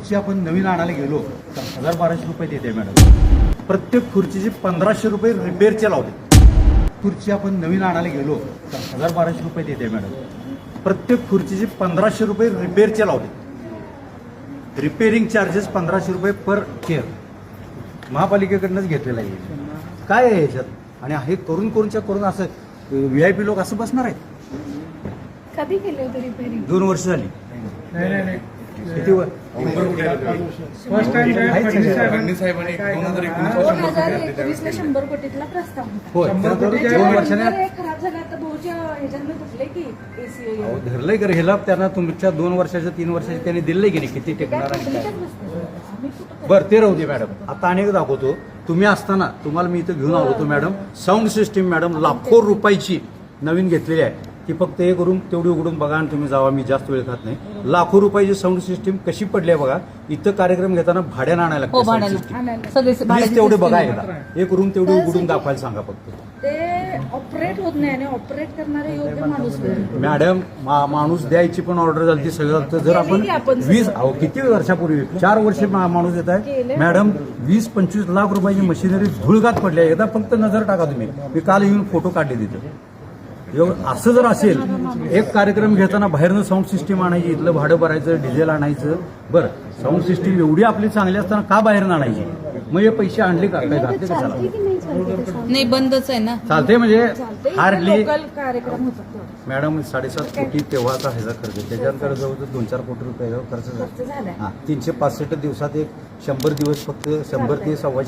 खुर्ची आपण नवीन आणायला गेलो तर 1200 रुपये देते मॅडम. प्रत्येक खुर्चीचे 1500 रुपये रिपेअरचे लावते. खुर्ची आपण नवीन आणायला गेलो तर 1200 रुपये देते मॅडम. प्रत्येक खुर्चीचे 1500 रुपये रिपेअरचे लावते. रिपेअरिंग चार्जेस 1500 रुपये पर चेअर महापालिकेकडनंच घेतलेला आहे. काय आहे ह्याच्यात? आणि हे करून असं VIP लोक असं बसणार आहेत? कधी केले होते रिपेअरिंग? 2 वर्ष झाली. किती फर्स्ट टाइम फडणवीस साहेबांनी 2019ला 100 कोटीतला प्रस्ताव होता. 2 वर्षाने खराब झाला तर भाऊच्या ह्याच्यानं धरले की एसी धरलंय कर ह्याला त्यांना तुमच्या 2 वर्षाच्या 3 वर्षाचे त्यांनी दिलंय की नाही किती टेकणार आणि काय. बरं ते राहू दे मॅडम. आता अनेक दाखवतो. तुम्ही असताना तुम्हाला मी इथं घेऊन आलो होतो मॅडम. साऊंड सिस्टीम मॅडम लाखो रुपयाची नवीन घेतलेली आहे. ती फक्त एक रूम तेवढी उघडून बघा आणि तुम्ही जावा. मी जास्त वेळ खात नाही. लाखो रुपयाची साऊंड सिस्टीम कशी पडली आहे बघा. इथं कार्यक्रम घेताना भाड्यानं आणायला लागतं. प्लीज तेवढे बघा एकदा. एक रूम तेवढी उघडून दाखवायला सांगा फक्त. ते ऑपरेट होत नाही आणि ऑपरेट करणारे योग्य माणूस मॅडम माणूस द्यायची पण ऑर्डर झाली सगळं झालं. जर आपण 20 किती वर्षापूर्वी 4 वर्ष माणूस येत आहे मॅडम. 20-25 लाख रुपयाची मशिनरी धुळगात पडली आहे. एकदा फक्त नजर टाका तुम्ही. मी काल येऊन फोटो काढले तिथे. असं जर असेल एक कार्यक्रम घेताना बाहेरनं साऊंड सिस्टीम आणायची, इथलं भाडं भरायचं, डिझेल आणायचं. बरं साऊंड सिस्टीम एवढी आपली चांगली असताना का बाहेरनं आणायची? मग हे पैसे आणले का? काय घातले कशाला? नाही बंदच आहे ना. चालते म्हणजे हार्डली कार्यक्रम होता मॅडम 7.5 कोटी तेव्हाचा ह्याचा खर्च. त्याच्यानंतर जवळजवळ 2-4 कोटी रुपये खर्च झाला. 365 दिवसात एक 100 दिवस फक्त 100 ते 125